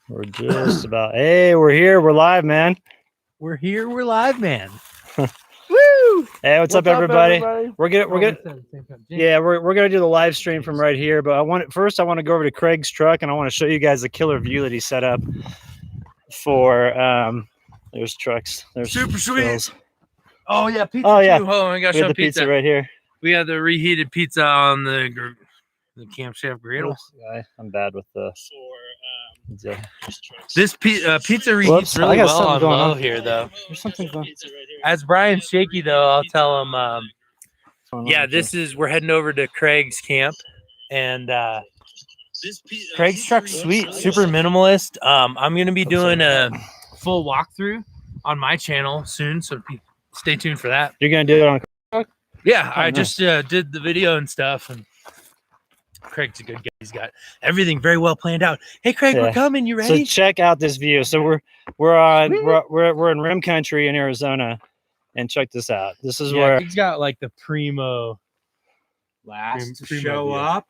We're just about. Hey, we're here. We're live, man. We're here. We're live, man. Woo! Hey, what's up, everybody? We're gonna. Yeah, we're gonna do the live stream from right here. But I want to go over to Craig's truck and I want to show you guys the killer view that he set up for. There's trucks. There's super sweet. Oh yeah, pizza. Oh yeah. Too. Hold on, I got some pizza right here. We have the reheated pizza on the camshaft griddle. I'm bad with the. This pizza reheats really well on low here, though. There's something going. As Brian's shaky, though, I'll tell him. Yeah, we're heading over to Craig's camp, and Craig's truck's sweet, super minimalist. I'm gonna be doing a full walkthrough on my channel soon, so stay tuned for that. You're gonna do it on? Yeah, I just did the video and stuff, and Craig's a good guy. He's got everything very well planned out. Hey, Craig, we're coming. You ready? So check out this view. So we're in rim country in Arizona, and check this out. This is where he's got like the primo last to show up.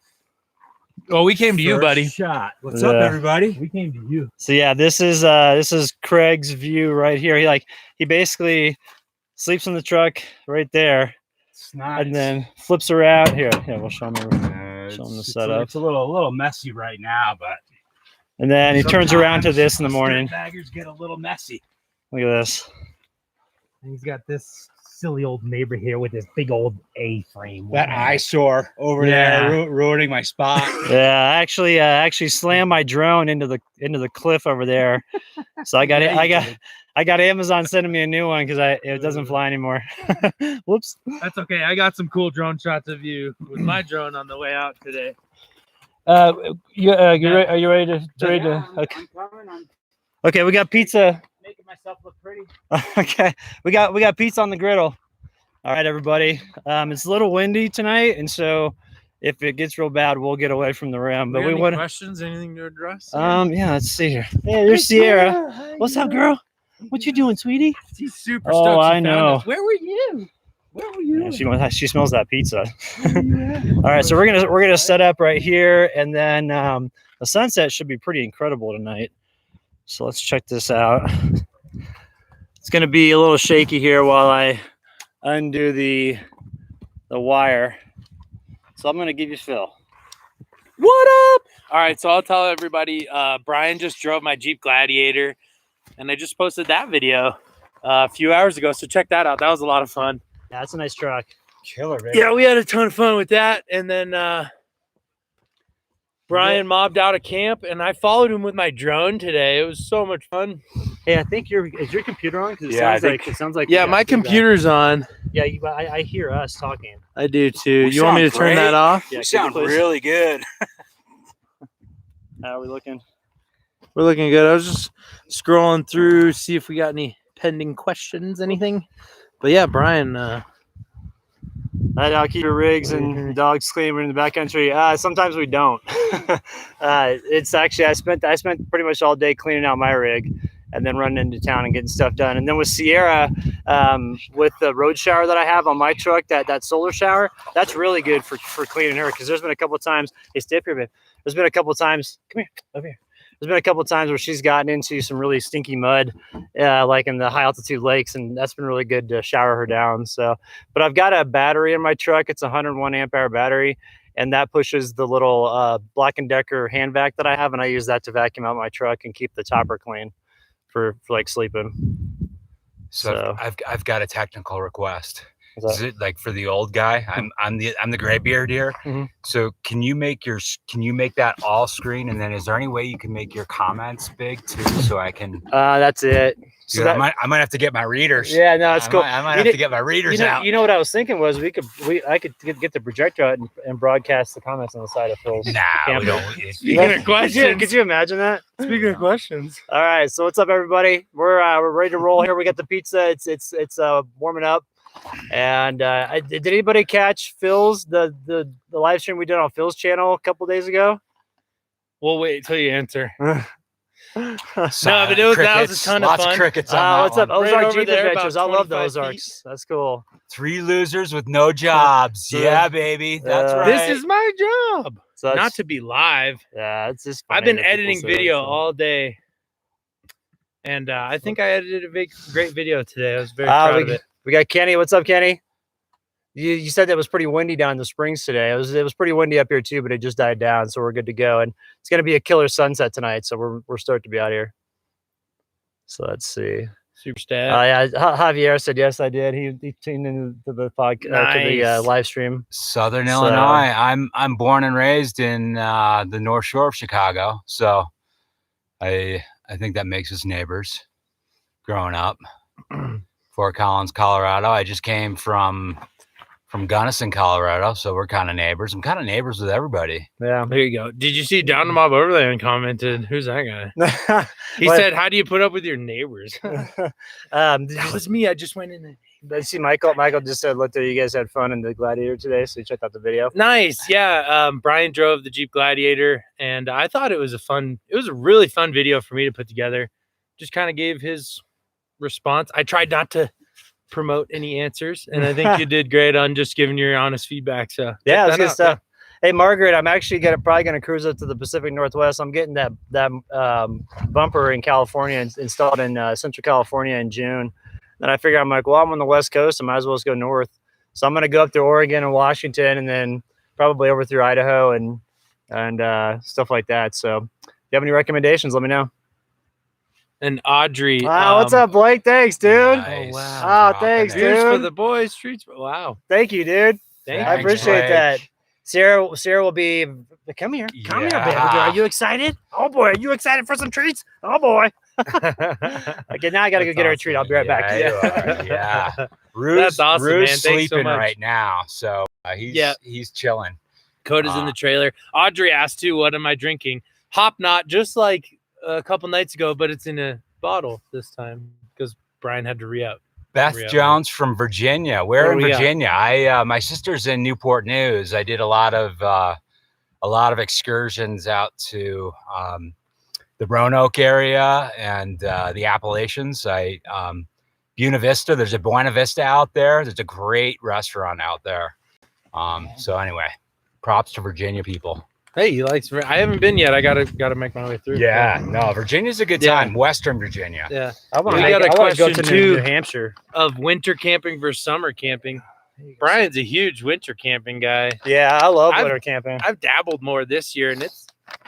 Oh, we came to you, buddy. Shot. What's up, everybody? We came to you. So yeah, this is Craig's view right here. He basically sleeps in the truck right there. Nice. And then flips around here. Yeah, we'll show him the setup. It's a little messy right now, but and then he turns around to this in the morning. Baggers get a little messy. Look at this. And he's got this silly old neighbor here with this big old A-frame. That eyesore over there ruining my spot. Yeah, I actually slammed my drone into the cliff over there. So I got Amazon sending me a new one because it doesn't fly anymore. Whoops. That's okay. I got some cool drone shots of you with my drone on the way out today. Are you ready to? Okay. Okay, we got pizza. Making myself look pretty. Okay, we got pizza on the griddle. All right, everybody. It's a little windy tonight, and so if it gets real bad, we'll get away from the rim. But we want questions, anything to address? Yeah. Let's see here. Hey, there's Sierra. What's up, girl? What you doing, sweetie? She's super stoked. Oh, I know. Where were you? Where were you? Yeah, she smells that pizza. All right, so we're gonna set up right here, and then the sunset should be pretty incredible tonight. So let's check this out. It's gonna be a little shaky here while I undo the wire. So I'm gonna give you Phil. What up? All right, so I'll tell everybody. Brian just drove my Jeep Gladiator. And I just posted that video a few hours ago, so check that out. That was a lot of fun. Yeah, that's a nice truck. Killer, baby. Yeah, we had a ton of fun with that. And then Brian mobbed out a camp, and I followed him with my drone today. It was so much fun. Hey, I think is your computer on? Because it sounds like yeah, my computer's on. Yeah, I hear us talking. I do too. You want me to turn that off? Yeah, you sound really good. How are we looking? We're looking good. I was just scrolling through, see if we got any pending questions, anything. But yeah, Brian. I'll keep your rigs and dogs clean. We're in the backcountry. Sometimes we don't. It's actually I spent pretty much all day cleaning out my rig, and then running into town and getting stuff done. And then with Sierra, with the road shower that I have on my truck, that solar shower, that's really good for cleaning her. Because there's been a couple of times. Hey, stay up here, babe. There's been a couple of times. Come here, over here. There's been a couple of times where she's gotten into some really stinky mud, like in the high altitude lakes, and that's been really good to shower her down. So, but I've got a battery in my truck. It's a 101 amp hour battery, and that pushes the little Black & Decker hand vac that I have, and I use that to vacuum out my truck and keep the topper clean for like sleeping. So I've got a technical request. Is it like for the old guy? I'm the gray beard here. Mm-hmm. So can you make that all screen? And then is there any way you can make your comments big too, so I can? That's it. So I might have to get my readers. Yeah, no, it's cool. I might have to get my readers out. You know what I was thinking was I could get the projector out and broadcast the comments on the side of Phil's. Nah, we don't. Speaking of questions, could you imagine that? Speaking of questions. All right, so what's up, everybody? We're ready to roll here. We got the pizza. It's warming up. And did anybody catch Phil's the live stream we did on Phil's channel a couple days ago? We'll wait till you answer. No, but that was a ton of fun. Lots of crickets. What's up? Ozark over Jeep there, Adventures. I love the 25 Ozarks. That's cool. 3 losers with no jobs. Yeah, baby. That's right. This is my job. So Not to be live. Yeah, it's just. I've been editing video all day. And I think I edited a great video today. I was very proud of it. We got Kenny. What's up, Kenny? You said that it was pretty windy down in the Springs today. It was pretty windy up here too, but it just died down, so we're good to go. And it's gonna be a killer sunset tonight, so we're stoked to be out here. So let's see. Super stat. Yeah, Javier said yes, I did. He tuned into the podcast, to the live stream. Southern Illinois. I'm born and raised in the North Shore of Chicago, so I think that makes us neighbors. Growing up, Fort Collins, Colorado. I just came from Gunnison, Colorado, so we're kind of neighbors. I'm kind of neighbors with everybody. Yeah, there you go. Did you see Down2Mob Overland commented? Who's that guy? He said, "How do you put up with your neighbors?" That was me. I just went in there. Did you see Michael? Michael just said, "Look there, you guys had fun in the Gladiator today." So you checked out the video. Nice, yeah. Brian drove the Jeep Gladiator, and I thought it was a really fun video for me to put together. Just kind of gave his response. I tried not to promote any answers, and I think you did great on just giving your honest feedback. So yeah, that's good stuff. Hey, Margaret, I'm actually probably gonna cruise up to the Pacific Northwest. I'm getting that bumper in California installed in Central California in June. Then I figure I'm like, well, I'm on the West Coast, I might as well just go north. So I'm gonna go up to Oregon and Washington, and then probably over through Idaho and stuff like that. So if you have any recommendations, let me know. And Audrey. Wow, what's up, Blake? Thanks, dude. Nice. Oh, wow. Oh, thanks, Here's dude. for the boys, streets. Wow. Thank you, dude. I appreciate that. Sarah will be. Come here, baby. Are you excited? Oh boy, are you excited for some treats? Oh boy. Okay, now I gotta go get her a treat. I'll be right back. Yeah. Rue's, That's awesome, Rue's man. Thanks so sleeping much. right now, so he's chilling. Coda's in the trailer. Audrey asked too, what am I drinking? Hop Knot, just like a couple nights ago, but it's in a bottle this time because Brian had to re-up. Beth Jones from Virginia. Where in Virginia? My sister's in Newport News. I did a lot of excursions out to the Roanoke area and the Appalachians. Buena Vista. There's a Buena Vista out there. There's a great restaurant out there. So anyway, props to Virginia people. Hey, he likes. I haven't been yet. I gotta make my way through. Yeah, no, Virginia's a good time. Western Virginia. Yeah, I got a question to New Hampshire of winter camping versus summer camping. Brian's a huge winter camping guy. Yeah, I love winter camping. I've dabbled more this year, and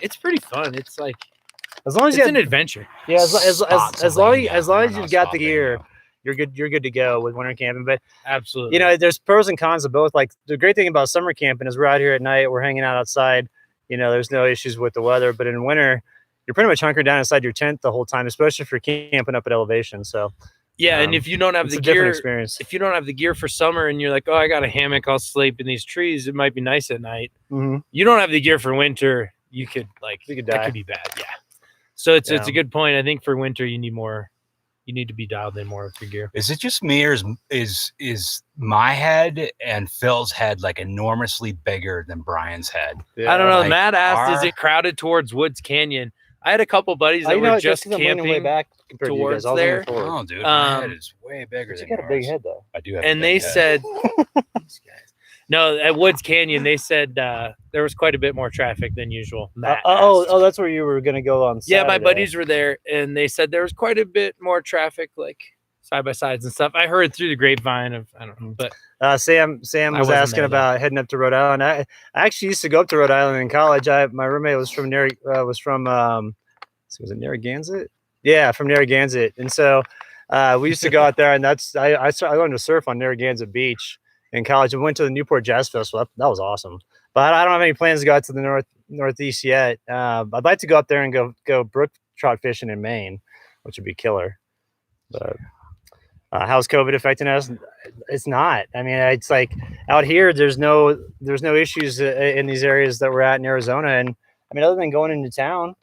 it's pretty fun. It's like as long as it's an adventure. Yeah, as long as you've got the gear, you're good to go with winter camping. But absolutely, there's pros and cons of both. Like the great thing about summer camping is we're out here at night, we're hanging out outside. There's no issues with the weather, but in winter, you're pretty much hunkered down inside your tent the whole time, especially if you're camping up at elevation. So, yeah, and if you don't have the gear, experience. If you don't have the gear for summer, and you're like, oh, I got a hammock, I'll sleep in these trees. It might be nice at night. Mm-hmm. You don't have the gear for winter, you could die. That could be bad. Yeah. So it's a good point. I think for winter, you need to be dialed in more with your gear. Is it just me, or is my head and Phil's head like enormously bigger than Brian's head? Yeah. I don't know. Like Matt asked, is it crowded towards Woods Canyon? I had a couple buddies that were just camping way back towards there. Oh, dude, my head is way bigger than yours. You got a big head, though. I do have and they said, no, at Woods Canyon, they said there was quite a bit more traffic than usual. That's where you were going to go on Saturday. Yeah, my buddies were there, and they said there was quite a bit more traffic, like side-by-sides and stuff. I heard through the grapevine of, I don't know, but Sam was asking about heading up to Rhode Island. I actually used to go up to Rhode Island in college. My roommate was from was it Narragansett? Yeah, from Narragansett. And so we used to go out there, and I learned to surf on Narragansett Beach in college. I went to the Newport Jazz Festival. That was awesome. But I don't have any plans to go out to the Northeast yet. I'd like to go up there and go brook trout fishing in Maine, which would be killer. But how's COVID affecting us? It's not. I mean, it's like out here, there's no issues in these areas that we're at in Arizona. And I mean, other than going into town,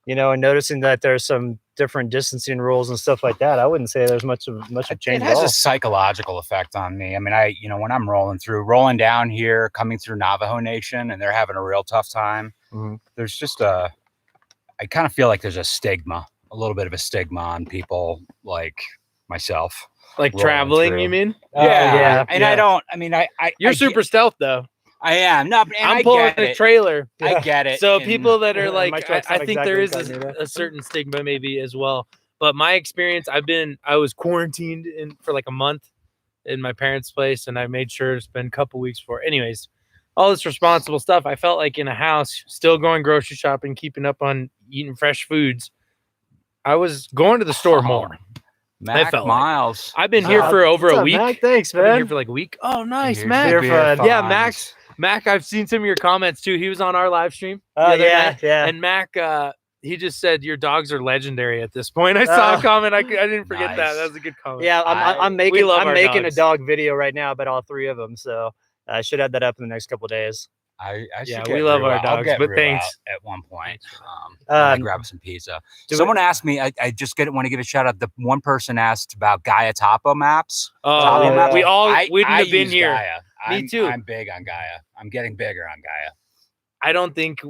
and noticing that there's some different distancing rules and stuff like that, I wouldn't say there's much of a change. It has a psychological effect on me. I mean, when I'm rolling down here, coming through Navajo Nation, and they're having a real tough time. Mm-hmm. There's just I kind of feel like there's a little bit of a stigma on people like myself. Like traveling, you mean? Yeah. And I don't. I mean, you're super stealth though. I am. No, and I'm pulling a trailer. I get it. So people that are like, I think there is a certain stigma maybe as well. But my experience, I was quarantined for like a month in my parents' place, and I made sure to spend a couple weeks for it. Anyways, all this responsible stuff. I felt like in a house, still going grocery shopping, keeping up on eating fresh foods. I was going to the store more. Mac Miles. I've been here for over a week. Mac? Thanks, man. I've been here for like a week. Oh, nice, Mac. Yeah, Mac, I've seen some of your comments too. He was on our live stream. Oh, yeah. And Mac, he just said your dogs are legendary at this point. I saw a comment. I didn't forget that. That was a good comment. Yeah, I'm making a dog video right now about all 3 of them. So I should have that up in the next couple of days. We love our dogs, but thanks. At one point, grab some pizza. Someone asked me. I just want to give a shout out. The one person asked about Gaia Topo maps. Oh, maps. We wouldn't have been here. Gaia. Me too. I'm big on Gaia. I'm getting bigger on Gaia. I don't think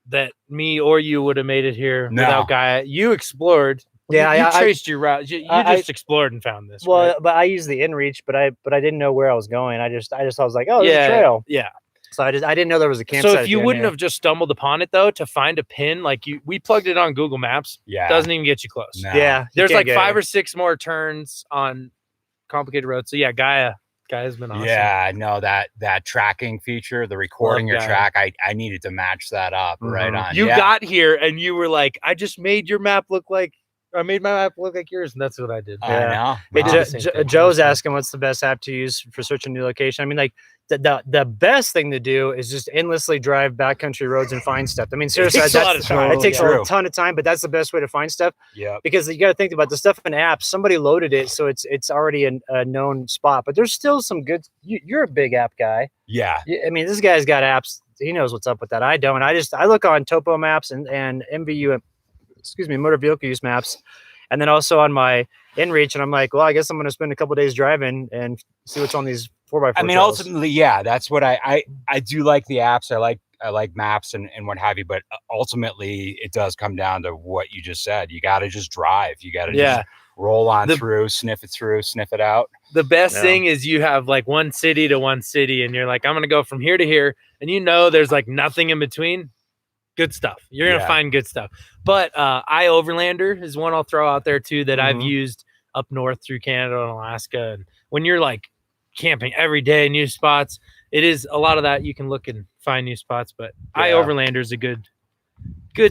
that me or you would have made it here without Gaia. You explored. Yeah, you traced your route. You just explored and found this. Well, right? but I used the inReach, but I didn't know where I was going. I was like, oh, there's a trail. Yeah. So I didn't know there was a campsite. So if you wouldn't have just stumbled upon it though, to find a pin, like we plugged it on Google Maps. Yeah, doesn't even get you close. No. Yeah, there's like 5 or 6 more turns on complicated roads. So yeah, Gaia's been awesome. Yeah, I know that tracking feature, the recording your track. I needed to match that up right on. You got here and you were like, I just made your map look like. I made my map look like yours, and that's what I did. I know. Hey, Joe's asking what's the best app to use for searching a new location. I mean, like the best thing to do is just endlessly drive backcountry roads and find stuff. I mean, seriously, it takes a ton of time, but that's the best way to find stuff. Yeah. Because you got to think about the stuff in apps. Somebody loaded it, so it's already a known spot. But there's still some good. You're a big app guy. Yeah. I mean, this guy's got apps. He knows what's up with that. I don't. I look on Topo Maps and MVU. Motor vehicle use maps, and then also on my inReach, and I'm like, well, I guess I'm going to spend a couple days driving and see what's on these 4x4 I mean, trails. ultimately, yeah, that's what I do like the apps. I like maps and what have you, but ultimately it does come down to what you just said. You got to just drive. You got to just roll on through, sniff it out. The best thing is you have like one city to one city, and you're like, I'm going to go from here to here, and there's like nothing in between. Good stuff. You're going to find good stuff. But Overlander is one I'll throw out there too that I've used up north through Canada and Alaska. And when you're like camping every day, new spots, it is a lot of that. You can look and find new spots, but Overlander is a good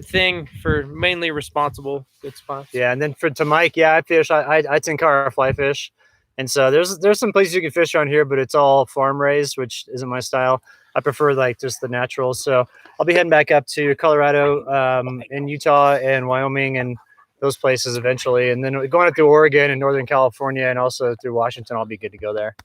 thing for mainly responsible good spots. Yeah. And then to Mike, I fish. I Tenkara fly fish. And so there's some places you can fish around here, but it's all farm raised, which isn't my style. I prefer like just the natural. So I'll be heading back up to Colorado, and Utah and Wyoming and those places eventually. And then going up through Oregon and Northern California and also through Washington, I'll be good to go there.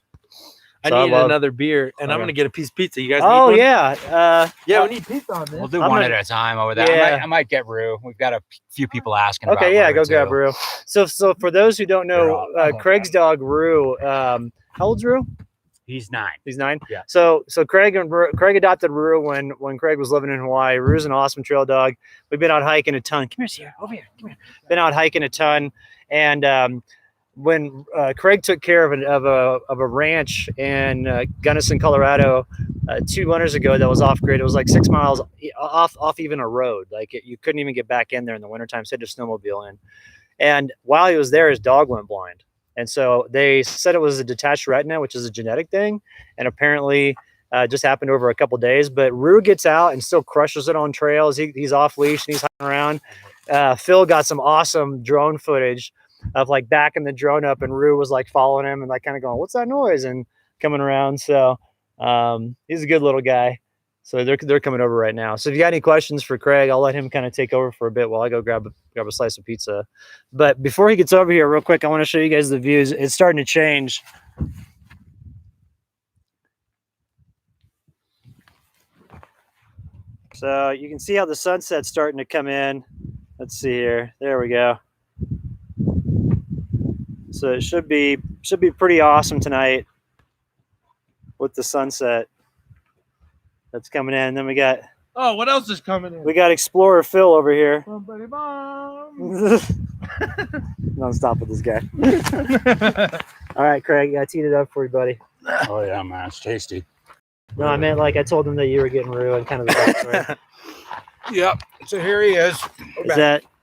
I need another beer, and I'm going to get a piece of pizza. You guys need one? Yeah. We need pizza on this. We'll do one at a time over there. Yeah. I might get Rue. We've got a few people asking about Okay, Rue go grab Rue. So for those who don't know, Craig's dog, Rue, how old's Rue? He's 9. He's 9? Yeah. So Craig adopted Rue when Craig was living in Hawaii. Rue's an awesome trail dog. We've been out hiking a ton. Come here, Sierra. Over here. Come here. Been out hiking a ton. And when Craig took care of a ranch in Gunnison, Colorado, 2 winters ago that was off grid. It was like 6 miles off even a road. Like you couldn't even get back in there in the wintertime. So he had to snowmobile in. And while he was there, his dog went blind. And so they said it was a detached retina, which is a genetic thing. And apparently just happened over a couple days. But Rue gets out and still crushes it on trails. He's off leash and he's hanging around. Phil got some awesome drone footage of like backing the drone up, and Rue was like following him and like kind of going, what's that noise? And coming around. So he's a good little guy. So they're coming over right now. So if you got any questions for Craig, I'll let him kind of take over for a bit while I go grab a slice of pizza. But before he gets over here real quick, I want to show you guys the views. It's starting to change. So you can see how the sunset's starting to come in. Let's see here. There we go. So it should be pretty awesome tonight with the sunset that's coming in. And then we got what else is coming in? We got Explorer Phil over here. Somebody bomb. Non-stop with this guy. All right, Craig, I teed it up for you, buddy. Oh yeah, man, it's tasty. No, I meant like I told him that you were getting Rue and kind of the backstory. Yep. So here he is.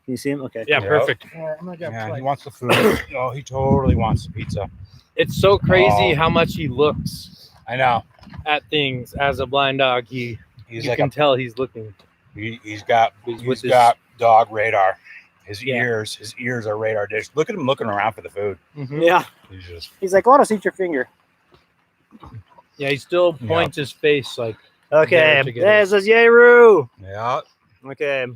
you see him? Okay. Yeah, Yep. perfect. I'm gonna grab Yeah, he Sprite. wants the food. Oh, he totally wants the pizza. It's so crazy Oh. how much he looks I know. at things as a blind dog. He's You like can tell he's looking. he's got With his- dog radar. His Yeah. ears are radar dish. Look at him looking around for the food. Yeah. He's just He's like, let us eat your finger. Yeah, he still points his face like. Okay. There to get Yeah, it. it says yay, Roo. yeah. Okay.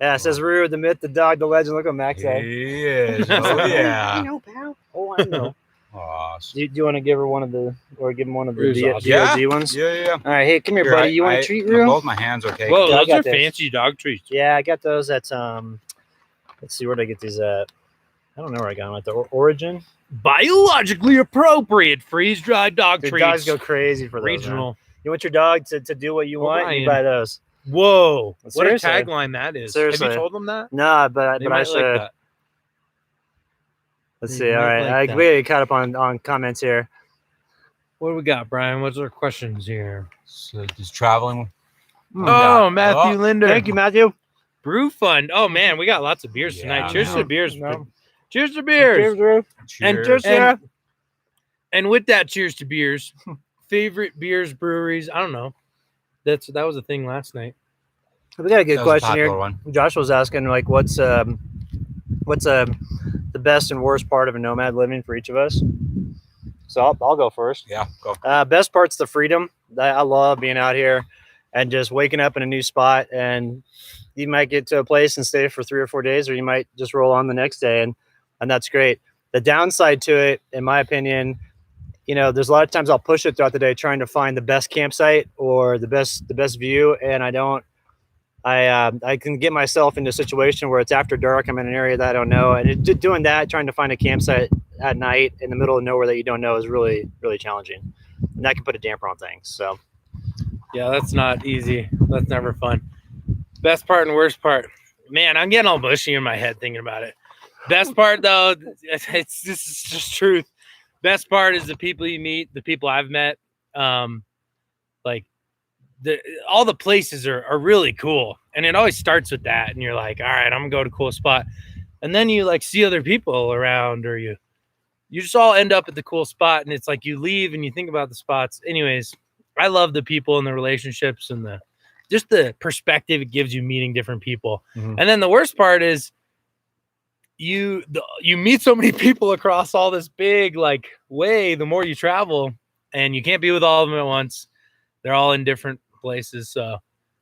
Yeah, it says Roo, the myth, the dog, the legend. Look what Max said. He is. Oh I yeah. know, pal. Oh, I know. Aw, do you want to give her one of the, or give him one of the Roo's awesome. DOG ones? Yeah. All right, hey, come here, Here, buddy. You want a treat, Roo? Both my hands okay. Whoa, Yeah, I those got are this. fancy dog treats. Yeah, I got those at let's see, where did I get these at? I don't know where I got them at. The Origin. Biologically appropriate freeze-dried dog Dude, treats. dogs go crazy for those. Regional. Man. You want your dog to do what you want? Orion. You buy those. Whoa, what a Seriously. tagline that is. Seriously. Have you told them that? Nah, but They I might should. like that. Let's They see. All might right, like that. we get caught up on comments here. What do we got, Brian? What's our questions here? So just traveling. Oh, Matthew Linder. Thank you, Matthew. Brew Fund. Oh man, we got lots of beers tonight. Yeah, Cheers man. to beers. No. Cheers to beers. Cheers, Roo. And Cheers. cheers, Sarah. And with that, cheers to beers. Favorite beers, breweries. I don't know. That was a thing last night. We got a good That was a question here. popular one. Josh was asking like, what's the best and worst part of a nomad living for each of us? So I'll go first. Yeah, go. Best part's the freedom. I love being out here and just waking up in a new spot. And you might get to a place and stay for 3 or 4 days, or you might just roll on the next day, and that's great. The downside to it, in my opinion, there's a lot of times I'll push it throughout the day trying to find the best campsite or the best view, and I can get myself into a situation where it's after dark. I'm in an area that I don't know, and doing that, trying to find a campsite at night in the middle of nowhere that you don't know is really, really challenging, and that can put a damper on things. So, Yeah, that's not easy. That's never fun. Best part and worst part. Man, I'm getting all bushy in my head thinking about it. Best part though, this is just truth. Best part is the people you meet, the people I've met. Like all the places are really cool, and it always starts with that. And you're like, all right, I'm gonna go to a cool spot, and then you like see other people around, or you just all end up at the cool spot, and it's like you leave and you think about the spots. Anyways, I love the people and the relationships and the perspective it gives you meeting different people. Mhm. And then the worst part is you meet so many people across all this big like way the more you travel, and you can't be with all of them at once. They're all in different places. So,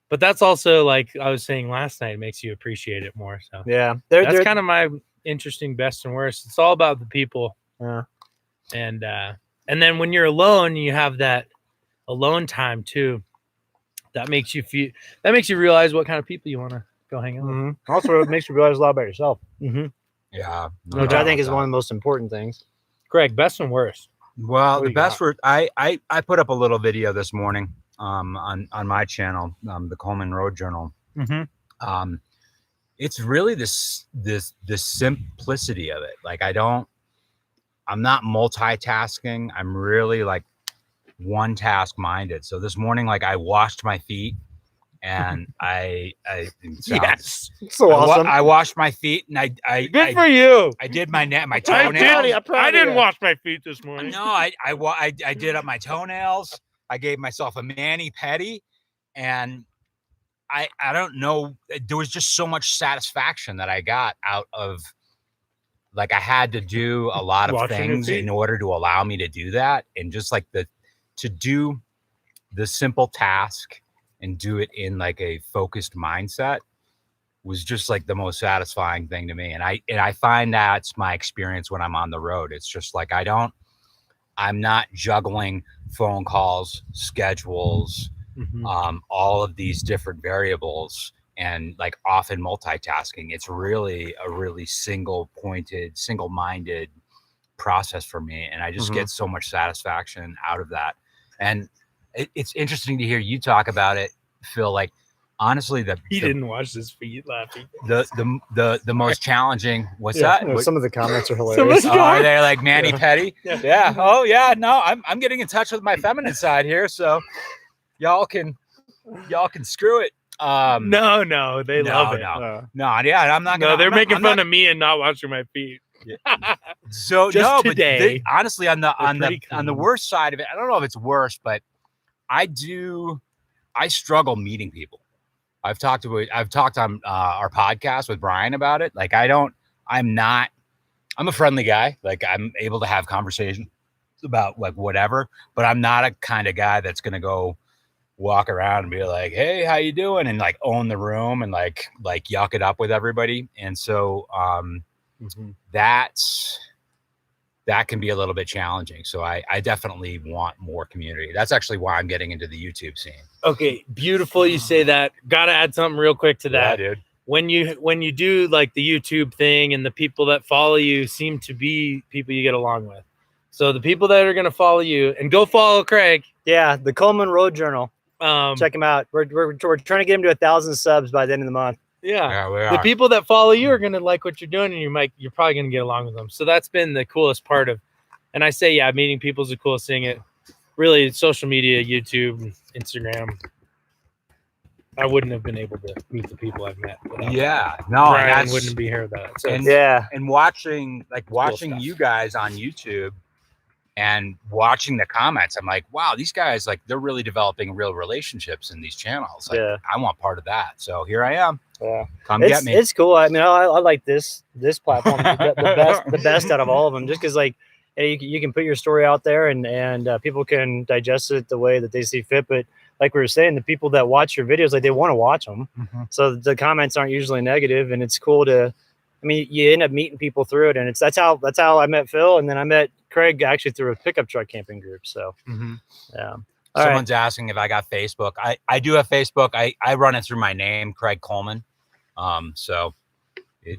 but that's also, like I was saying last night, it makes you appreciate it more. So yeah, that's kind of my interesting best and worst. It's all about the people. Yeah. And then when you're alone, you have that alone time too. That makes you realize what kind of people you want to go hang out with. Mm-hmm. Also, it makes you realize a lot about yourself, Mm-hmm. Yeah. which I think is one of the most important things. Greg, best and worst. Well, What the you best got? for I put up a little video this morning on my channel, the Coleman Road Journal. Mm-hmm. It's really the simplicity of it. Like I'm not multitasking. I'm really like one task minded. So this morning, like I washed my feet, and Yes. So awesome. I washed my feet, and I Good for you. I did my I toenails. didn't wash my feet this morning. No, I did up my toenails. I gave myself a mani-pedi, and I don't know. There was just so much satisfaction that I got out of, like, I had to do a lot of Washing your things feet. in order to allow me to do that, and just like to do the simple task and do it in like a focused mindset was just like the most satisfying thing to me. And I find that's my experience when I'm on the road. It's just like I'm not juggling phone calls, schedules, Mhm. all of these different variables, and like often multitasking. It's really a really single-minded process for me, and I just get so much satisfaction out of that. And it's interesting to hear you talk about it, Phil. Like, honestly, He didn't wash his feet laughing. the most challenging. What's Yeah, that? no, some of the comments are Some hilarious. of Oh, are they like mani-pedi? Yeah. Yeah. Oh yeah. No, I'm getting in touch with my feminine side here, so y'all can screw it. No, they love it. No, yeah, I'm not gonna. No, they're making I'm fun not, of me and not watching my feet. So Just no, today, but honestly, on the pretty clean. worst side of it, I don't know if it's worse, but I struggle meeting people. I've talked on our podcast with Brian about it. Like I'm a friendly guy. Like I'm able to have conversations about like whatever, but I'm not a kind of guy that's gonna go walk around and be like, hey, how you doing? And like own the room and like yuck it up with everybody. And so that can be a little bit challenging. So I definitely want more community. That's actually why I'm getting into the YouTube scene. Okay, beautiful. You say that. Gotta add something real quick to that. Yeah, dude. When you do like the YouTube thing and the people that follow you seem to be people you get along with. So the people that are going to follow you, and go follow Craig. Yeah, the Coleman Road Journal. Check him out. We're trying to get him to 1,000 subs by the end of the month. Yeah, we are. The people that follow you are going to like what you're doing, and you're probably going to get along with them. So that's been the coolest part of. And I say, yeah, meeting people is the coolest thing. It really social media, YouTube, Instagram. I wouldn't have been able to meet the people I've met. Yeah, no, Brian wouldn't be here without it. So and watching you guys on YouTube and watching the comments, I'm like, wow, these guys, like, they're really developing real relationships in these channels. Like, I want part of that. So here I am. Yeah, come get me. It's cool. I mean, I like this platform the best out of all of them, just because like you can put your story out there and people can digest it the way that they see fit. But like we were saying, the people that watch your videos, like they want to watch them. So the comments aren't usually negative, and it's cool to, I mean, you end up meeting people through it. And that's how I met Phil. And then I met Craig actually through a pickup truck camping group. So yeah. Someone's asking if I got Facebook. I do have Facebook. I run it through my name, Craig Coleman. So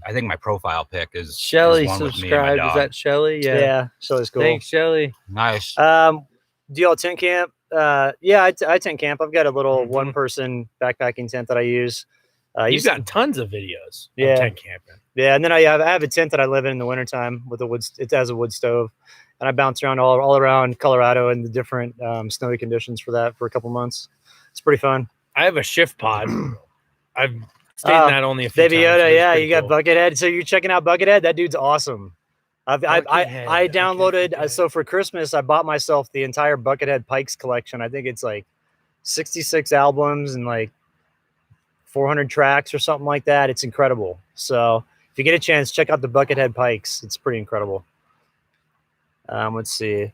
I think my profile pic is Shelly one subscribed. Is that Shelly? Yeah. Shelly's cool. Thanks, Shelly. Nice. Do y'all tent camp? Yeah, I tent camp. I've got a little one-person backpacking tent that I use. You've got tons of videos. Yeah. Of tent camping. Yeah, and then I have a tent that I live in the wintertime with a wood. It has a wood stove, and I bounce around all around Colorado in the different snowy conditions for a couple months. It's pretty fun. I have a shift pod. I've stayed in that only a few Baby times. Yoda, yeah, you got Buckethead. So you're checking out Buckethead? That dude's awesome. I downloaded. So for Christmas, I bought myself the entire Buckethead Pikes collection. I think it's like 66 albums and like 400 tracks or something like that. It's incredible. So if you get a chance, check out the Buckethead Pikes. It's pretty incredible. Let's see. I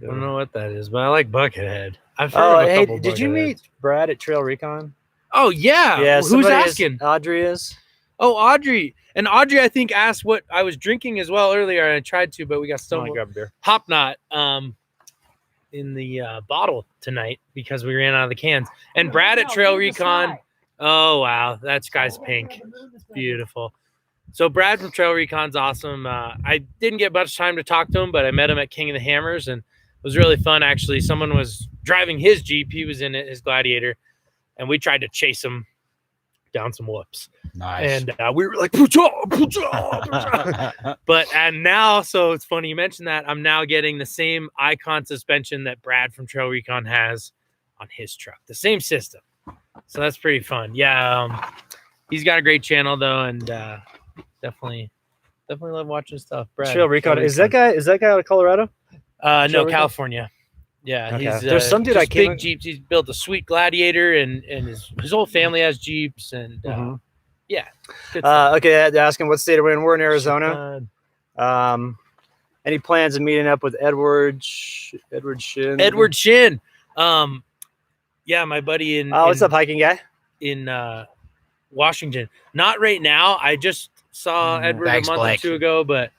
don't know what that is, but I like Buckethead. I've heard of a couple did you meet Brad at Trail Recon? Oh yeah. Yeah. Who's asking? Audrey is. Oh, Audrey. And Audrey, I think, asked what I was drinking as well earlier. And I tried to, but we got stoned. Grab a beer. Hop Knot in the bottle tonight because we ran out of the cans. And Brad at Trail Recon. Oh, wow. That sky's pink. Beautiful. So Brad from Trail Recon's awesome. I didn't get much time to talk to him, but I met him at King of the Hammers, and it was really fun, actually. Someone was driving his Jeep. He was in it, his Gladiator, and we tried to chase him down some whoops. Nice. And we were like, and now, so it's funny you mentioned that. I'm now getting the same Icon suspension that Brad from Trail Recon has on his truck. The same system. So that's pretty fun. Yeah. He's got a great channel though, and definitely love watching stuff. Brad, Trail Recon. Is that guy out of Colorado? No, California. Yeah, okay. He's there's some dude I came big Jeeps. He's built a sweet Gladiator, and his whole family has Jeeps, and yeah. Okay, they're asking what state are we in? We're in Arizona. Any plans of meeting up with Edward Shin? Edward Shin. Yeah, my buddy what's up, hiking guy? In Washington. Not right now. I just saw Edward a month or two ago, but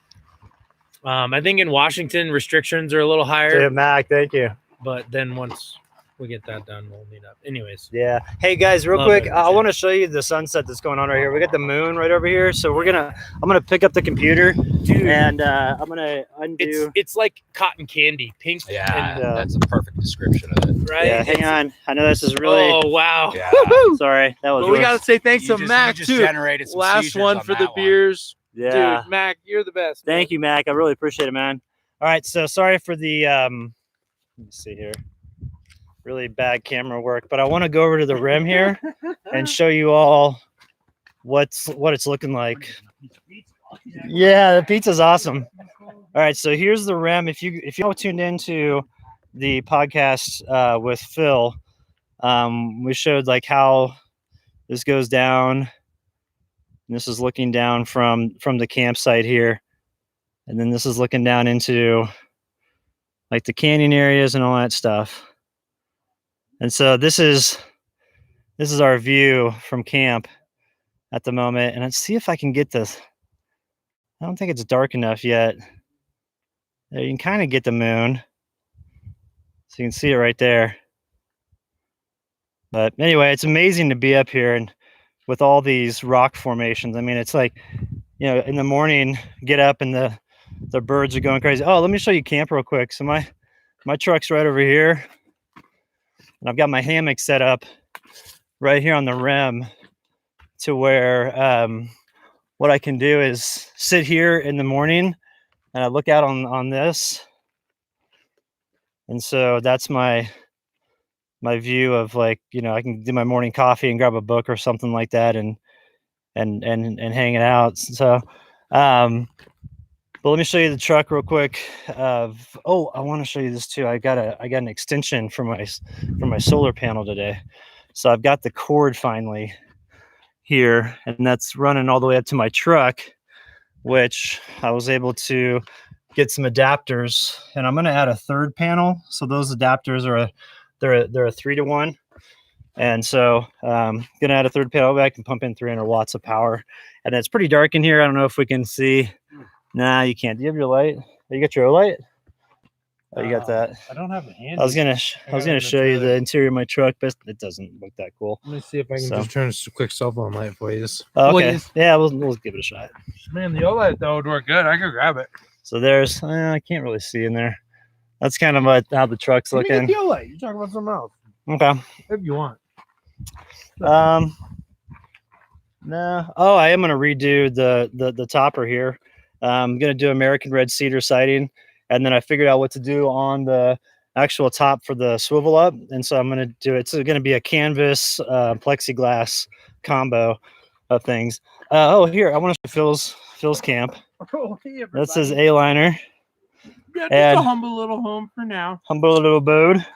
I think in Washington restrictions are a little higher. Dude, Mac, thank you. But then once we get that done, we'll meet up. Anyways. Yeah. Hey guys, real quick, I want to show you the sunset that's going on right here. We got the moon right over here, so I'm gonna pick up the computer, dude, and I'm gonna undo. It's like cotton candy, pink. Yeah, and, that's a perfect description of it. Right. Yeah. Hang on. I know this is really. Oh wow. Yeah. Sorry, that was. Well, we gotta say thanks to Mac too. Generated some last one for the beers. Yeah. Dude, Mac, you're the best. Thank you, Mac. I really appreciate it, man. All right, so sorry for the. Let me see here. really bad camera work, but I want to go over to the rim here and show you all what it's looking like. Yeah, the pizza's awesome. All right, so here's the rim. If you all tuned into the podcast with Phil, we showed like how this goes down. And this is looking down from the campsite here, and then this is looking down into like the canyon areas and all that stuff. And so this is our view from camp at the moment. And let's see if I can get this. I don't think it's dark enough yet. There, you can kind of get the moon. So you can see it right there. But anyway, it's amazing to be up here and with all these rock formations. I mean, it's like, in the morning, get up and the birds are going crazy. Oh, let me show you camp real quick. So my truck's right over here. And I've got my hammock set up right here on the rim to where what I can do is sit here in the morning and I look out on this. And so that's my view of like, I can do my morning coffee and grab a book or something like that and hang it out. So, but let me show you the truck real quick. I want to show you this too. I got an extension for my solar panel today. So I've got the cord finally here, and that's running all the way up to my truck, which I was able to get some adapters, and I'm going to add a third panel. So those adapters are they're a 3-to-1. And so going to add a third panel back and pump in 300 watts of power. And it's pretty dark in here. I don't know if we can see. Nah, you can't. Do you have your light? Oh, you got your light? Oh, you got that. I don't have a hand. I was gonna show you the interior of my truck, but it doesn't look that cool. Let me see if I can just turn a quick cell phone light for you. Okay. Please. Yeah, we'll give it a shot. Man, the OLED though would work good. I could grab it. So there's I can't really see in there. That's kind of how the truck's looking. The OLED. You talking about something else? Okay. If you want. No. Oh, I am gonna redo the topper here. I'm gonna do American red cedar siding, and then I figured out what to do on the actual top for the swivel up, and so I'm gonna do it's gonna be a canvas plexiglass combo of things. Here, I want to show Phil's camp. Oh, hey, that's his A-liner. Yeah, just a humble little home for now. Humble little abode.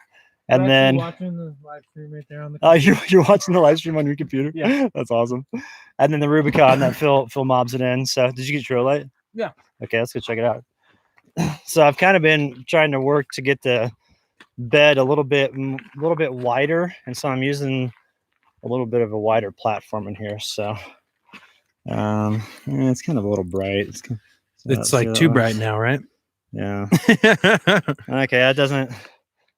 And then watching the live stream right there on the you're watching the live stream on your computer. Yeah, that's awesome. And then the Rubicon that Phil mobs it in. So did you get your light? Yeah. Okay, let's go check it out. So I've kind of been trying to work to get the bed a little bit wider, and so I'm using a little bit of a wider platform in here. So it's kind of a little bright. It's like too bright now, right? Yeah. Okay, that doesn't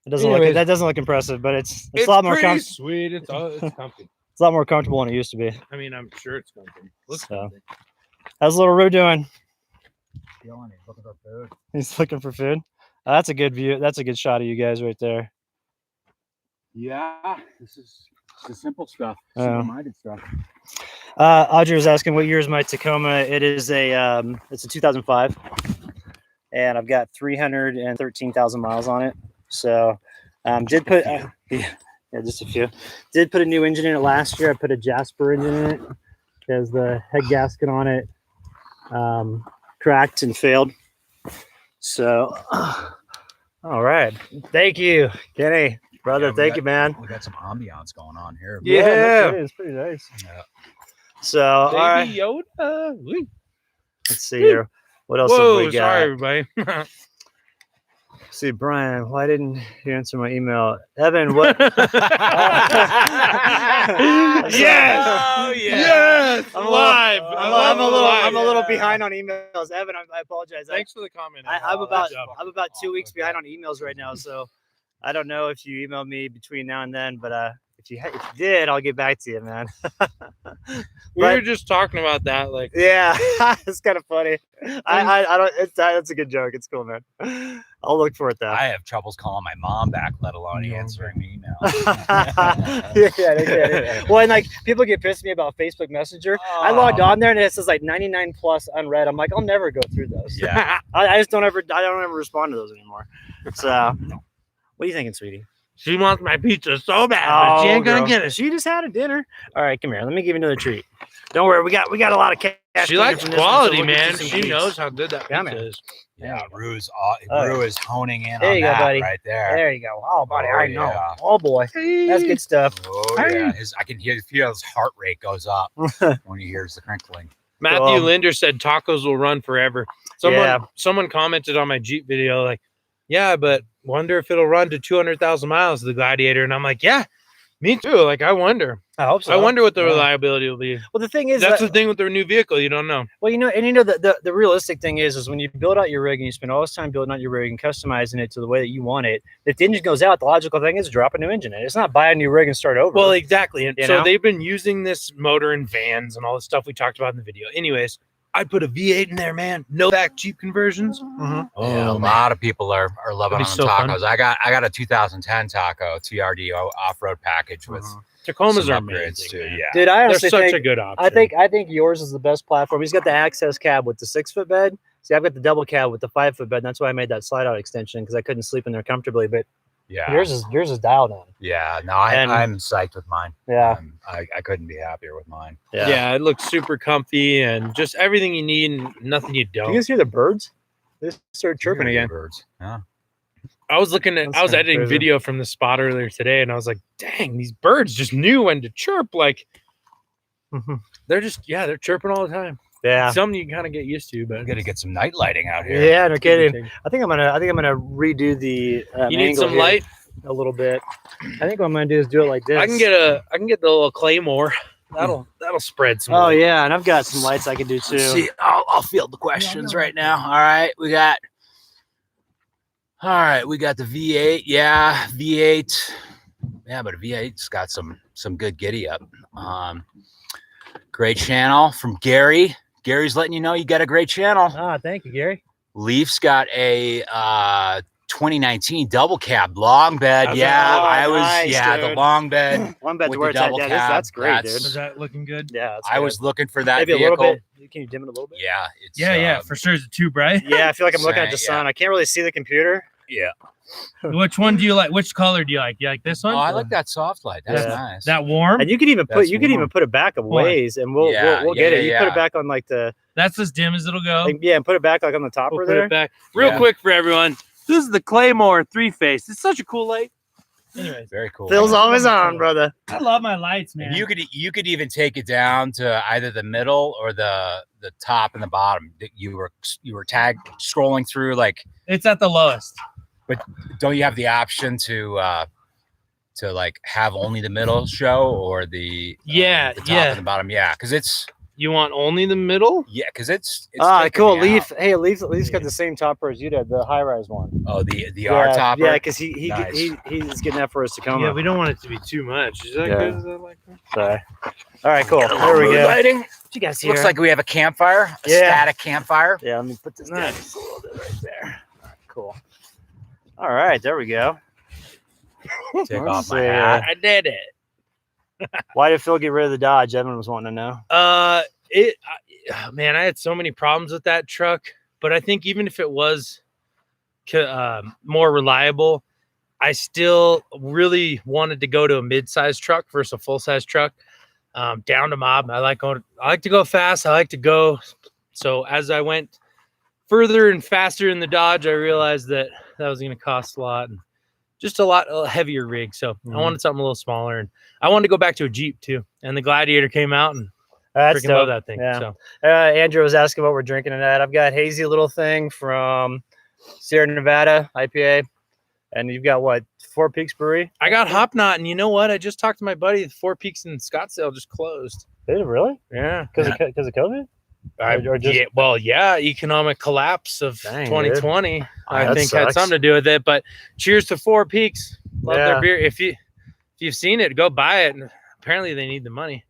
look impressive, but it's a lot more comfortable. Sweet. It's comfy. It's a lot more comfortable than it used to be. I mean, I'm sure it's comfy. Comfy. How's little Roo doing? He's looking for food. He's looking for food. That's a good view. That's a good shot of you guys right there. Yeah, this is the simple stuff. Simple-minded stuff. Audrey was asking what year is my Tacoma. It is it's a 2005, and I've got 313,000 miles on it. So did put just a few. Did put a new engine in it last year. I put a Jasper engine in it because the head gasket on it cracked and failed. So all right, thank you, Kenny, brother. Thank you, man. We got some ambiance going on here. Yeah, it's pretty nice. Yeah. So Baby all right, Yoda. let's see here. What else have we got? Sorry, everybody. See, Brian, why didn't you answer my email? Evan, what? Yes! Oh, yeah. Yes! Live. I'm a little behind on emails. Evan, I apologize. Thanks for the comment. I'm about 2 weeks behind on emails right now, so I don't know if you emailed me between now and then, but if you did, I'll get back to you, man. We were just talking about that, like, yeah, it's kind of funny. I don't. That's a good joke. It's cool, man. I'll look for it though. I have troubles calling my mom back, let alone answering emails. yeah. Well, and like people get pissed at me about Facebook Messenger. I logged on there and it says like 99 plus unread. I'm like, I'll never go through those. Yeah. I don't ever respond to those anymore. So, what are you thinking, sweetie? She wants my pizza so bad, but she ain't gonna girl. get it. She just had a dinner. All right, come here. Let me give you another treat. Don't worry, we got a lot of cash. She coming likes from this one, so quality, we'll get you man. some She treats. knows how good that Come pizza here. is. Yeah, Rue's Oh, Rue is honing in There on you go, that buddy. right there. There you go. Oh, buddy, Oh, I know. yeah. Oh boy, that's good stuff. Oh yeah, I can feel his heart rate goes up when he hears the crinkling. Matthew Linder said tacos will run forever. Someone commented on my Jeep video like, yeah, but wonder if it'll run to 200,000 miles, the Gladiator. And I'm like, yeah, me too. Like, I wonder. I hope so. I wonder what the reliability will be. Well, the thing is, that's the thing with their new vehicle. You don't know. Well, the realistic thing is when you build out your rig and you spend all this time building out your rig and customizing it to the way that you want it, if the engine goes out, the logical thing is drop a new engine in. It's not buy a new rig and start over. Well, exactly. And so know? they've been using this motor in vans and all the stuff we talked about in the video. Anyways, I'd put a V8 in there, man. No back Jeep conversions. Mm-hmm. Oh, yeah, a lot of people are loving on so tacos. fun. I got a 2010 taco TRD off-road package with Tacomas some are upgrades amazing, too. man. Yeah, Dude, I honestly They're such think a good option. I think yours is the best platform. He's got the access cab with the 6-foot bed. See, I've got the double cab with the 5-foot bed. And that's why I made that slide out extension because I couldn't sleep in there comfortably. But yeah, yours is dialed in. Yeah, no, I'm psyched with mine. Yeah, I couldn't be happier with mine. Yeah, it looks super comfy and just everything you need and nothing you don't. Do you guys hear the birds? They started chirping again. Birds. Yeah. I was editing crazy. video from the spot earlier today, and I was like, "Dang, these birds just knew when to chirp." Like, they're chirping all the time. Yeah, Something you kind of get used to, but I'm gonna get some night lighting out here. yeah, no kidding. I think I'm gonna redo the. You need angle some here light. a little bit. I think what I'm gonna do is do it like this. I can get the little claymore. That'll spread some. Oh light. yeah, and I've got some lights I can do too. See, I'll field the questions right now. All right, we got the V8. Yeah, V8. Yeah, but a V8's got some good giddy up. Great channel from Gary. Gary's letting you know you got a great channel. Ah, thank you, Gary. Leaf's got a 2019 double cab long bed. That's The long bed. One bed to with where the it's at. double Yeah, cab. that's great, That's- dude. Is that looking good? Yeah, that's I good. was looking for that maybe a vehicle. little bit. Can you dim it a little bit? Yeah, it's Yeah, for sure. Is it too bright? Yeah, I feel like I'm looking at the Yeah. sun. I can't really see the computer. Yeah. Which one do you like? Which color do you like? You like this one? Oh, I like that soft light. That's Yeah. nice. That warm? And you could even That's put it back a ways, and we'll get it. You put it back on like the That's as dim as it'll go. and put it back like on the topper We'll put there. it back. Real Yeah. quick for everyone. This is the Claymore 3-face. It's such a cool light. Anyways, Very cool. Phil's always on, brother. I love my lights, man. You could even take it down to either the middle or the top and the bottom. You were scrolling through, like, It's at the lowest. but don't you have the option to like have only the middle show or the top and the bottom? Yeah, because it's You want only the middle? because it's Cool. taking me Leaf. out. Hey, Leaf's got the same topper as you did, the high rise one. Oh, the R topper. Yeah, because he's Nice. getting that for us to come. Yeah, we don't want it to be too much. Is that Yeah. good? Is that like that? Sorry. All right, cool. There we Mood go. lighting. What you guys here? Looks like we have a campfire, a Yeah. static campfire. Yeah, let me put this down Nice. just a little bit right there. All right, cool. All right, there we go. Take Let's off my see, hat. I did it. Why did Phil get rid of the Dodge? Evan was wanting to know. Man, I had so many problems with that truck, but I think even if it was more reliable, I still really wanted to go to a mid-size truck versus a full-size truck. Down2Mob. I like to go fast. I like to go. So as I went further and faster in the Dodge, I realized that was going to cost a lot and just a heavier rig. So I wanted something a little smaller, and I wanted to go back to a Jeep too. And the Gladiator came out, and That's freaking love dope. that thing. Yeah. So Andrew was asking what we're drinking tonight. I've got hazy little thing from Sierra Nevada IPA, and you've got what, Four Peaks Brewery? I got Hop Knot, and you know what? I just talked to my buddy. Four Peaks in Scottsdale just closed. Did it really? Yeah, Because of COVID? Or just- economic collapse of Dang, 2020. I that think had sucks. something to do with it. But cheers to Four Peaks. Love Yeah. their beer. If you've seen it, go buy it. And apparently they need the money.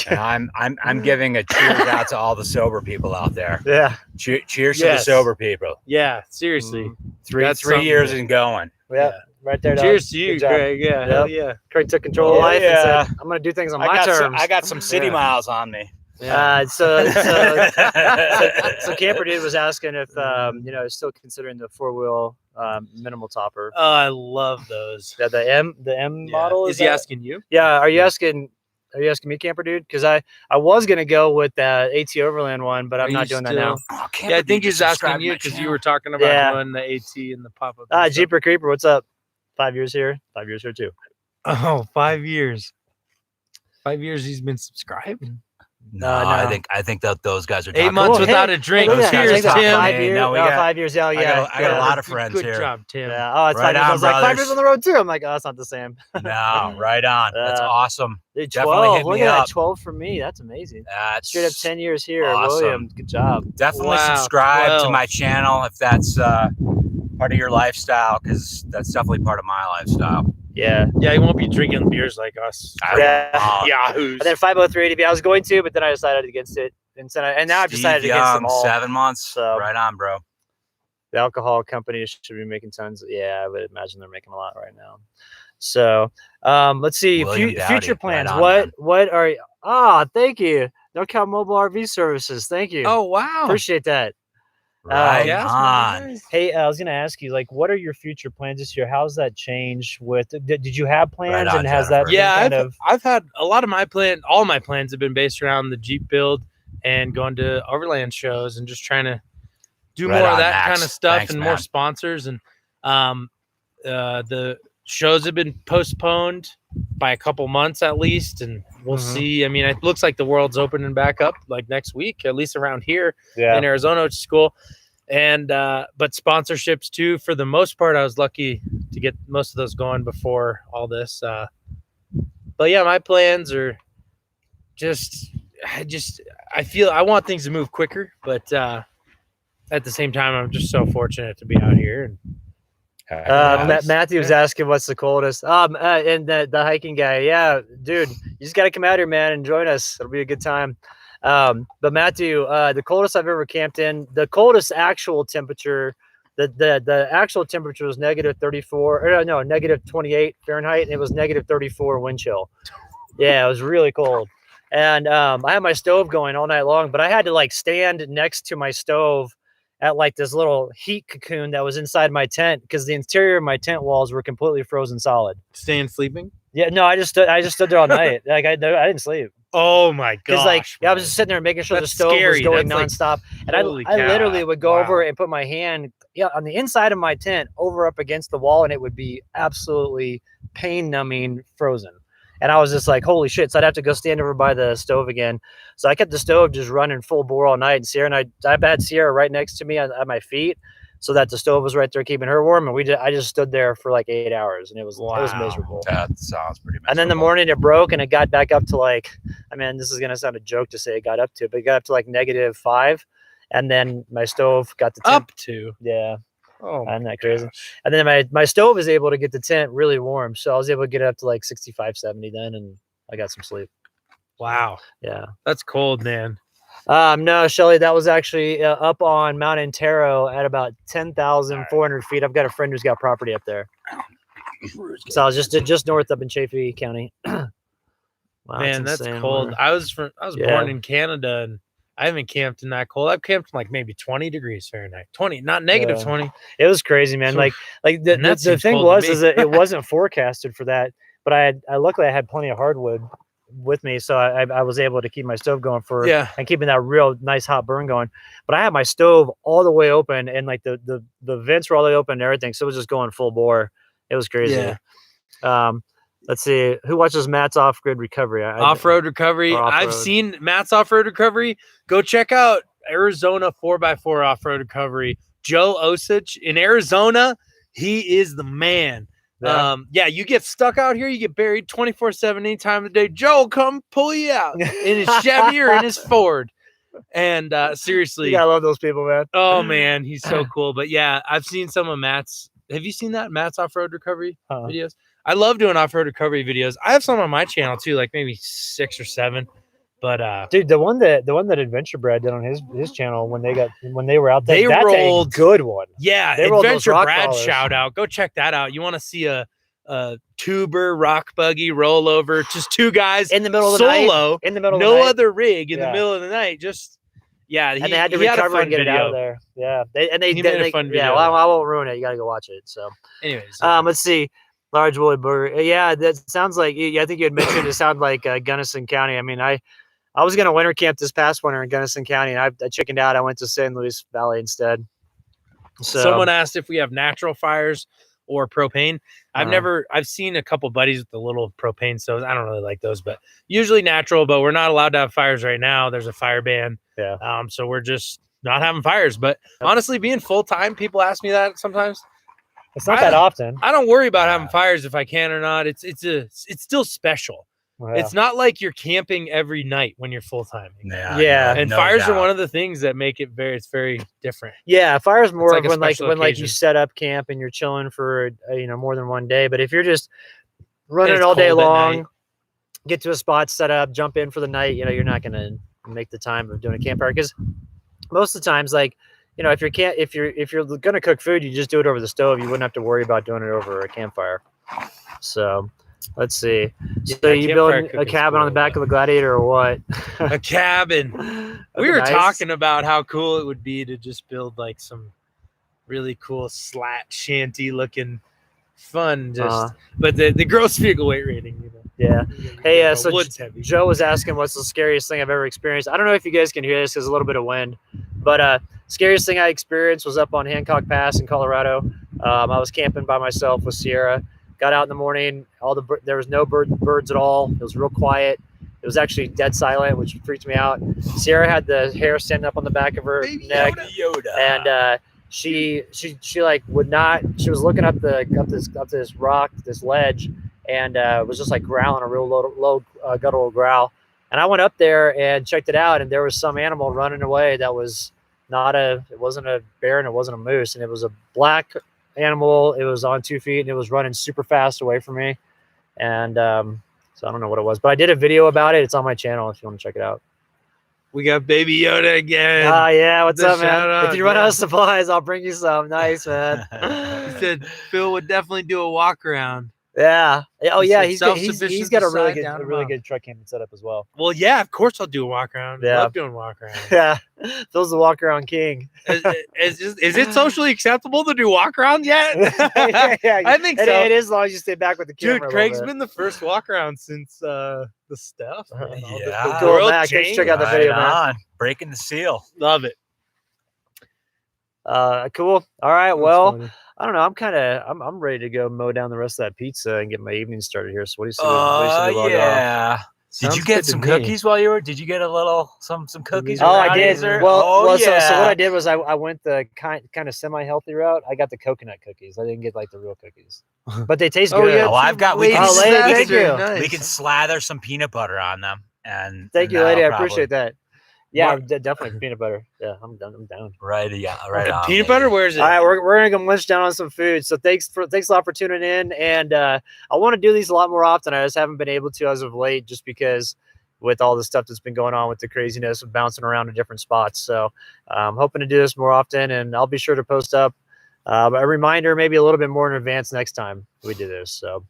And I'm giving a cheers out to all the sober people out there. Yeah. Cheers to the Yes. sober people. Yeah, seriously. That's Three something. years and going. Yeah. Right there. Dog. Cheers to you, Good job. Craig. Yeah, hell yeah. Craig took control of Yeah, life yeah. and said, I'm going to do things on my terms. I got some city Yeah. miles on me. So Camper Dude was asking if still considering the 4-wheel minimal topper. Oh, I love those. Yeah, the M model. Is he asking you? Yeah. Are you asking me, Camper Dude? Because I was gonna go with that AT Overland one, but I'm not doing that now. Oh, Yeah, I think he's asking you because you were talking about doing the AT and the pop up. Jeeper Creeper, what's up? 5 years here. 5 years here too. Oh, 5 years. 5 years he's been subscribed. No, I think that those guys are 8 months without a drink. Cheers, Tim. 5 years. No, we got 5 years. Oh, yeah. I got a lot of friends Good here. Good job, Tim. Yeah. Oh, it's Right 5 years. I was like, 5 brothers. years on the road too. I'm like, oh, that's not the same. No, right on. That's awesome. Dude, Definitely 12. hit Look me at that. up. 12 for me. That's amazing. That's Straight up 10 years here, awesome. William. Good job. Definitely Wow, subscribe 12. to my channel if that's part of your lifestyle, because that's definitely part of my lifestyle. Yeah. Yeah, he won't be drinking beers like us. Yahoos. And then 503 ADB, I was going to, but then I decided against it. And now I've decided against them all. 7 months. So, right on, bro. The alcohol companies should be making tons. Yeah, I would imagine they're making a lot right now. So let's see. Future plans. Right on, what are thank you. NorCal Mobile RV Services. Thank you. Oh, wow. Appreciate that. Right yeah, on. nice. Hey, I was gonna ask you, like, what are your future plans this year? How's that changed with did you have plans Right on, and has that Jennifer. been I've had a lot of my all my plans have been based around the Jeep build and going to Overland shows and just trying to do Right more of on, that Max. kind of stuff. Thanks, and man. more sponsors. And the shows have been postponed by a couple months at least, and we'll see. I mean, it looks like the world's opening back up like next week, at least around here in Arizona, which is cool. And but sponsorships too, for the most part. I was lucky to get most of those going before all this. But yeah, my plans are I feel I want things to move quicker, but at the same time, I'm just so fortunate to be out here. And Matthew was asking what's the coldest. And the hiking guy, yeah, dude, you just got to come out here, man, and join us. It'll be a good time. But Matthew, the coldest I've ever camped in, the coldest actual temperature, the actual temperature was negative 34, or no, negative 28 Fahrenheit, and it was negative 34 wind chill. Yeah, it was really cold. And I had my stove going all night long, but I had to like stand next to my stove at like this little heat cocoon that was inside my tent because the interior of my tent walls were completely frozen solid. Staying sleeping? Yeah, no, I just stood there all night. Like I didn't sleep. Oh my god! Because like I was just sitting there making sure the stove was going nonstop, and I literally would go over and put my hand on the inside of my tent over up against the wall, and it would be absolutely pain-numbing frozen. And I was just like, holy shit. So I'd have to go stand over by the stove again. So I kept the stove just running full bore all night. And Sierra and I had Sierra right next to me at my feet so that the stove was right there keeping her warm. And I just stood there for like 8 hours, and it was miserable. That sounds pretty miserable. And then the morning it broke, and it got back up to like, I mean, this is going to sound a joke to say it got up to, but it got up to like -5. And then my stove got the temp. Up to. Yeah. Oh, isn't that crazy? And then my stove is able to get the tent really warm. So I was able to get it up to like 65, 70 then, and I got some sleep. Wow. Yeah. That's cold, man. No, Shelly, that was actually up on Mount Antero at about 10,400 feet. I've got a friend who's got property up there. So I was just north up in Chaffee County. Wow, man, that's cold. I was born in Canada, and I haven't camped in that cold. I've camped in like maybe 20 degrees Fahrenheit. 20, not negative 20. It was crazy, man. Like the thing is that it wasn't forecasted for that, but luckily I had plenty of hardwood with me, so I was able to keep my stove going and keeping that real nice hot burn going. But I had my stove all the way open, and like the vents were all the way open and everything, so it was just going full bore. It was crazy. Yeah. Let's see. Who watches Matt's Off-Grid Recovery? Off-Road Recovery. I've seen Matt's Off-Road Recovery. Go check out Arizona 4x4 Off-Road Recovery. Joe Osich in Arizona. He is the man. Yeah. You get stuck out here. You get buried 24/7 any time of the day. Joe will come pull you out in his Chevy or in his Ford. And seriously. I love those people, man. Oh, man. He's so cool. But yeah, I've seen some of Matt's. Have you seen that? Matt's Off-Road Recovery videos? I love doing off-road recovery videos. I have some on my channel too, like maybe 6 or 7. But dude, the one that Adventure Brad did on his channel when they were out there, they that's rolled a good one. Yeah, they Adventure Brad shout out. Go check that out. You want to see a tuber, rock buggy, rollover, just 2 guys in the middle of the night. solo, In the middle of the no night. other rig in the Yeah. middle of the night. Just and they had to he had a recover and fun get it out of video. there. Yeah, He made a fun yeah. video. Well, I won't ruin it. You got to go watch it. So, Anyways, let's see. Large woolly burger. Yeah, that sounds like. Yeah, I think you had mentioned it sounded like Gunnison County. I mean, I was gonna winter camp this past winter in Gunnison County, and I chickened out. I went to San Luis Valley instead. So someone asked if we have natural fires or propane. I've seen a couple buddies with the little propane stoves. I don't really like those, but usually natural. But we're not allowed to have fires right now. There's a fire ban. Yeah. So we're just not having fires. But honestly, being full time, people ask me that sometimes. It's not that often. I don't worry about having fires if I can or not. It's still special. Well, yeah. It's not like you're camping every night when you're full time. Yeah. And fires are one of the things that make it very different. Yeah, fires more like a when special you occasion. set up camp and you're chilling for more than one day. But if you're just running it's all day cold at long, night. get to a spot, set up, jump in for the night, you're not gonna make the time of doing a campfire, because most of the times, if you're gonna cook food, you just do it over the stove. You wouldn't have to worry about doing it over a campfire. So let's see. So you building a cabin on the back of the Gladiator or what? A cabin. We were talking about how cool it would be to just build like some really cool slat shanty looking fun. But the gross vehicle weight rating. Yeah. Hey, so wood's heavy. Joe was asking what's the scariest thing I've ever experienced. I don't know if you guys can hear this. There's a little bit of wind, but scariest thing I experienced was up on Hancock Pass in Colorado. I was camping by myself with Sierra. Got out in the morning. There was no birds at all. It was real quiet. It was actually dead silent, which freaked me out. Sierra had the hair standing up on the back of her neck, and she like would not. She was looking up this rock, this ledge, and was just like growling a real low guttural growl. And I went up there and checked it out, and there was some animal running away that was it wasn't a bear and it wasn't a moose, and it was a black animal. It was on 2 feet and it was running super fast away from me. And so I don't know what it was, but I did a video about it. It's on my channel if you want to check it out. We got Baby Yoda again. Yeah, what's up, man? Out, if you run out of supplies, I'll bring you some. Nice, man. He said Phil would definitely do a walk around. Yeah. Oh, He yeah. said He's got a really Down2Mob. good truck camping setup as well. Well, yeah, of course I'll do a walk around. Yeah. Love doing walk around. Yeah. Phil's the walk around king. Is it socially acceptable to do walk around yet? Yeah, I think so. It is, as long as you stay back with the camera. Dude, Craig's been the first walk around since the stuff. Man. Yeah. Cool, Matt. Check out the video, man. Breaking the seal. Love it. Cool. All right. Well, I don't know. I'm ready to go mow down the rest of that pizza and get my evening started here. So what do you say? Yeah. Did you get some cookies while you were? Did you get a little some cookies? Oh, I did. So what I did was I went the kind of semi-healthy route. I got the coconut cookies. I didn't get like the real cookies, but they taste good. Yeah, I've got. We can slather some peanut butter on them. And thank you, lady. I appreciate that. Yeah, definitely peanut butter. Yeah, I'm down. Right, yeah, right. On, peanut butter. Where is it? All right, we're gonna go munch down on some food. So thanks a lot for tuning in, and I want to do these a lot more often. I just haven't been able to as of late, just because with all the stuff that's been going on with the craziness of bouncing around to different spots. So I'm hoping to do this more often, and I'll be sure to post up a reminder, maybe a little bit more in advance next time we do this. So.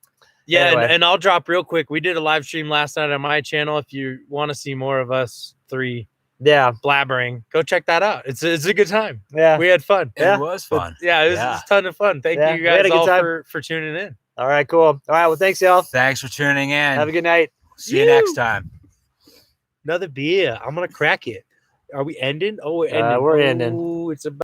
Yeah, anyway. and I'll drop real quick. We did a live stream last night on my channel. If you want to see more of us three. Yeah, blabbering. Go check that out. It's a good time. Yeah, we had fun. It was fun. It was a ton of fun. Thank you guys all for tuning in. All right, cool. All right, well, thanks, y'all. Thanks for tuning in. Have a good night. See you next time. Another beer. I'm gonna crack it. Are we ending? Oh, we're ending. We're ending. Oh, it's about.